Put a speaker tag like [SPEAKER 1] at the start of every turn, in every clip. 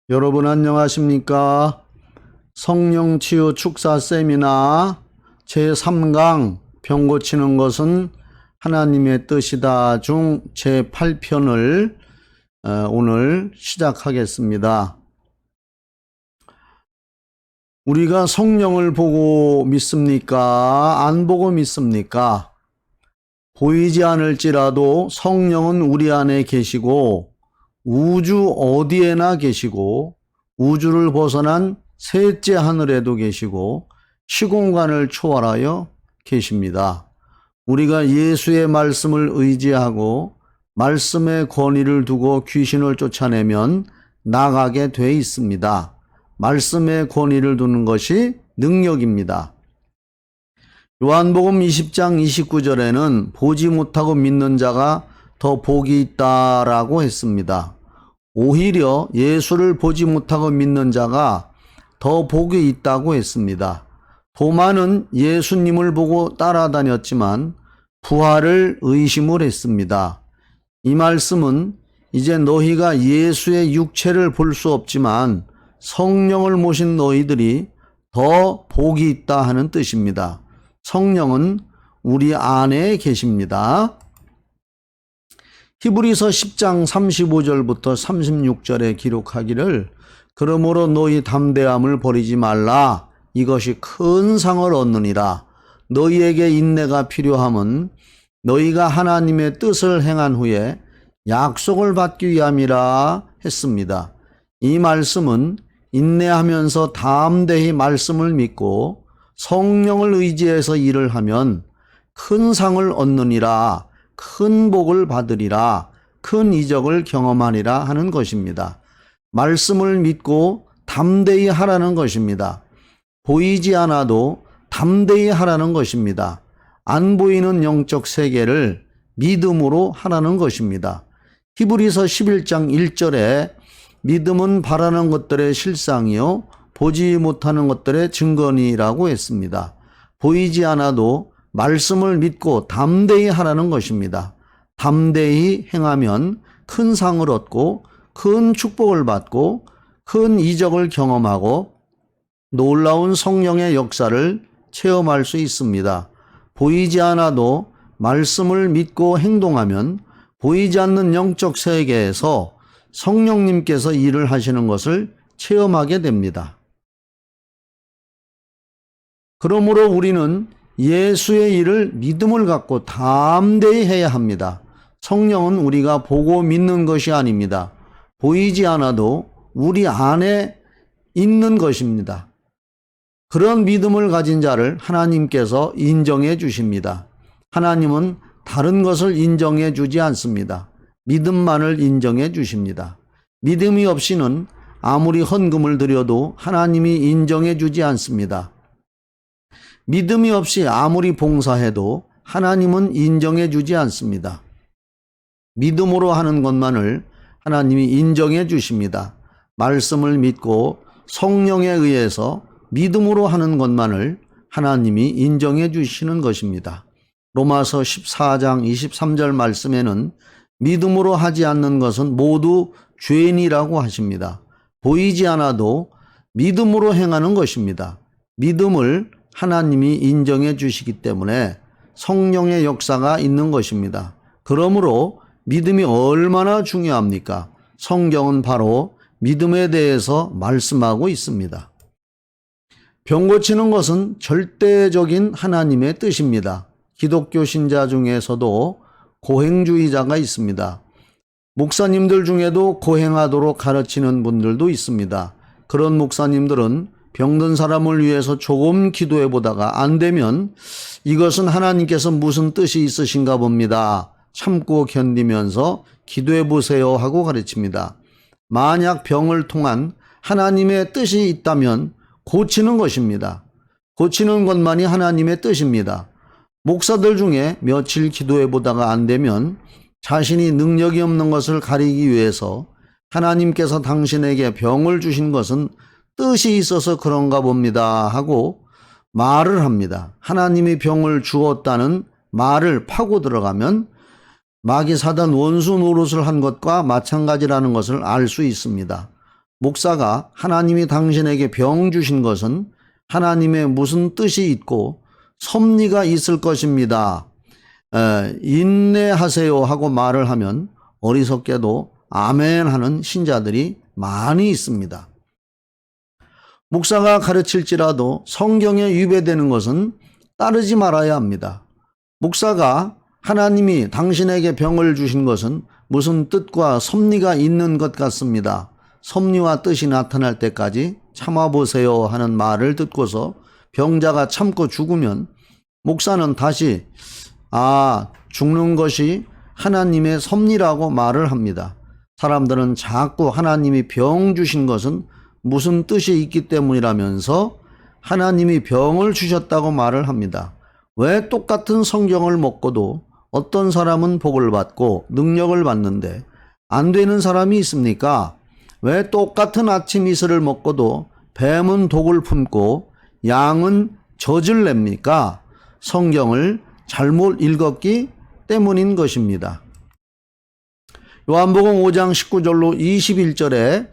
[SPEAKER 1] 여러분 안녕하십니까? 성령치유 축사 세미나 제3강 병 고치는 것은 하나님의 뜻이다 중 제8편을 오늘 시작하겠습니다. 우리가 성령을 보고 믿습니까? 안 보고 믿습니까? 보이지 않을지라도 성령은 우리 안에 계시고 우주 어디에나 계시고 우주를 벗어난 셋째 하늘에도 계시고 시공간을 초월하여 계십니다. 우리가 예수의 말씀을 의지하고 말씀의 권위를 두고 귀신을 쫓아내면 나가게 돼 있습니다. 말씀의 권위를 두는 것이 능력입니다. 요한복음 20장 29절에는 보지 못하고 믿는 자가 더 복이 있다라고 했습니다. 오히려 예수를 보지 못하고 믿는 자가 더 복이 있다고 했습니다. 도마는 예수님을 보고 따라다녔지만 부활을 의심을 했습니다. 이 말씀은 이제 너희가 예수의 육체를 볼 수 없지만 성령을 모신 너희들이 더 복이 있다 하는 뜻입니다. 성령은 우리 안에 계십니다. 히브리서 10장 35절부터 36절에 기록하기를 그러므로 너희 담대함을 버리지 말라. 이것이 큰 상을 얻느니라. 너희에게 인내가 필요함은 너희가 하나님의 뜻을 행한 후에 약속을 받기 위함이라 했습니다. 이 말씀은 인내하면서 담대히 말씀을 믿고 성령을 의지해서 일을 하면 큰 상을 얻느니라. 큰 복을 받으리라, 큰 이적을 경험하리라 하는 것입니다. 말씀을 믿고 담대히 하라는 것입니다. 보이지 않아도 담대히 하라는 것입니다. 안 보이는 영적 세계를 믿음으로 하라는 것입니다. 히브리서 11장 1절에 믿음은 바라는 것들의 실상이요 보지 못하는 것들의 증거니라고 했습니다. 보이지 않아도 말씀을 믿고 담대히 하라는 것입니다. 담대히 행하면 큰 상을 얻고 큰 축복을 받고 큰 이적을 경험하고 놀라운 성령의 역사를 체험할 수 있습니다. 보이지 않아도 말씀을 믿고 행동하면 보이지 않는 영적 세계에서 성령님께서 일을 하시는 것을 체험하게 됩니다. 그러므로 우리는 예수의 일을 믿음을 갖고 담대히 해야 합니다. 성령은 우리가 보고 믿는 것이 아닙니다. 보이지 않아도 우리 안에 있는 것입니다. 그런 믿음을 가진 자를 하나님께서 인정해 주십니다. 하나님은 다른 것을 인정해 주지 않습니다. 믿음만을 인정해 주십니다. 믿음이 없이는 아무리 헌금을 드려도 하나님이 인정해 주지 않습니다. 믿음이 없이 아무리 봉사해도 하나님은 인정해 주지 않습니다. 믿음으로 하는 것만을 하나님이 인정해 주십니다. 말씀을 믿고 성령에 의해서 믿음으로 하는 것만을 하나님이 인정해 주시는 것입니다. 로마서 14장 23절 말씀에는 믿음으로 하지 않는 것은 모두 죄인이라고 하십니다. 보이지 않아도 믿음으로 행하는 것입니다. 믿음을 하나님이 인정해 주시기 때문에 성령의 역사가 있는 것입니다. 그러므로 믿음이 얼마나 중요합니까? 성경은 바로 믿음에 대해서 말씀하고 있습니다. 병 고치는 것은 절대적인 하나님의 뜻입니다. 기독교 신자 중에서도 고행주의자가 있습니다. 목사님들 중에도 고행하도록 가르치는 분들도 있습니다. 그런 목사님들은 병든 사람을 위해서 조금 기도해 보다가 안 되면 이것은 하나님께서 무슨 뜻이 있으신가 봅니다. 참고 견디면서 기도해 보세요 하고 가르칩니다. 만약 병을 통한 하나님의 뜻이 있다면 고치는 것입니다. 고치는 것만이 하나님의 뜻입니다. 목사들 중에 며칠 기도해 보다가 안 되면 자신이 능력이 없는 것을 가리기 위해서 하나님께서 당신에게 병을 주신 것은 뜻이 있어서 그런가 봅니다 하고 말을 합니다. 하나님이 병을 주었다는 말을 파고 들어가면 마귀 사단 원수 노릇을 한 것과 마찬가지라는 것을 알 수 있습니다. 목사가 하나님이 당신에게 병 주신 것은 하나님의 무슨 뜻이 있고 섭리가 있을 것입니다. 인내하세요 하고 말을 하면 어리석게도 아멘 하는 신자들이 많이 있습니다. 목사가 가르칠지라도 성경에 위배되는 것은 따르지 말아야 합니다. 목사가 하나님이 당신에게 병을 주신 것은 무슨 뜻과 섭리가 있는 것 같습니다. 섭리와 뜻이 나타날 때까지 참아보세요 하는 말을 듣고서 병자가 참고 죽으면 목사는 다시 죽는 것이 하나님의 섭리라고 말을 합니다. 사람들은 자꾸 하나님이 병 주신 것은 무슨 뜻이 있기 때문이라면서 하나님이 병을 주셨다고 말을 합니다. 왜 똑같은 성경을 먹고도 어떤 사람은 복을 받고 능력을 받는데 안 되는 사람이 있습니까? 왜 똑같은 아침 이슬을 먹고도 뱀은 독을 품고 양은 젖을 냅니까? 성경을 잘못 읽었기 때문인 것입니다. 요한복음 5장 19절로 21절에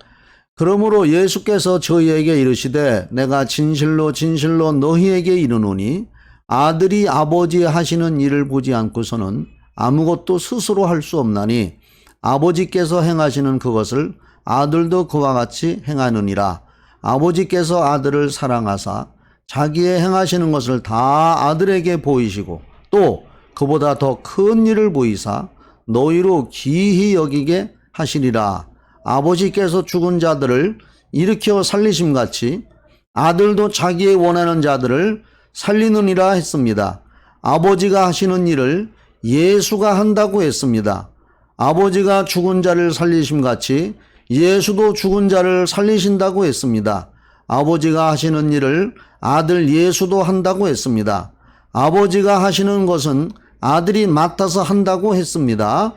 [SPEAKER 1] 그러므로 예수께서 저희에게 이르시되 내가 진실로 진실로 너희에게 이르노니 아들이 아버지 하시는 일을 보지 않고서는 아무것도 스스로 할 수 없나니 아버지께서 행하시는 그것을 아들도 그와 같이 행하느니라. 아버지께서 아들을 사랑하사 자기의 행하시는 것을 다 아들에게 보이시고 또 그보다 더 큰 일을 보이사 너희로 기히 여기게 하시리라. 아버지께서 죽은 자들을 일으켜 살리심같이 아들도 자기의 원하는 자들을 살리느니라 했습니다. 아버지가 하시는 일을 예수가 한다고 했습니다. 아버지가 죽은 자를 살리심같이 예수도 죽은 자를 살리신다고 했습니다. 아버지가 하시는 일을 아들 예수도 한다고 했습니다. 아버지가 하시는 것은 아들이 맡아서 한다고 했습니다.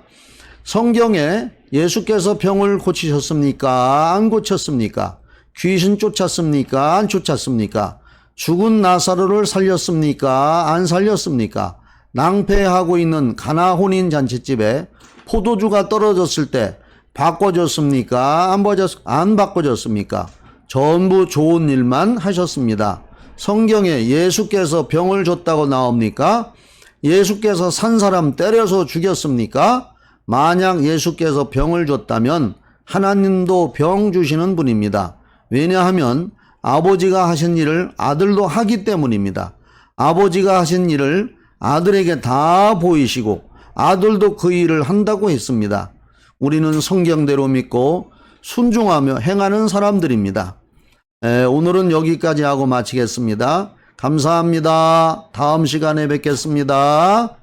[SPEAKER 1] 성경에 예수께서 병을 고치셨습니까? 안 고쳤습니까? 귀신 쫓았습니까? 안 쫓았습니까? 죽은 나사로를 살렸습니까? 안 살렸습니까? 낭패하고 있는 가나 혼인 잔치집에 포도주가 떨어졌을 때 바꿔줬습니까? 안 바꿔줬습니까? 전부 좋은 일만 하셨습니다. 성경에 예수께서 병을 줬다고 나옵니까? 예수께서 산 사람 때려서 죽였습니까? 만약 예수께서 병을 줬다면 하나님도 병 주시는 분입니다. 왜냐하면 아버지가 하신 일을 아들도 하기 때문입니다. 아버지가 하신 일을 아들에게 다 보이시고 아들도 그 일을 한다고 했습니다. 우리는 성경대로 믿고 순종하며 행하는 사람들입니다. 오늘은 여기까지 하고 마치겠습니다. 감사합니다. 다음 시간에 뵙겠습니다.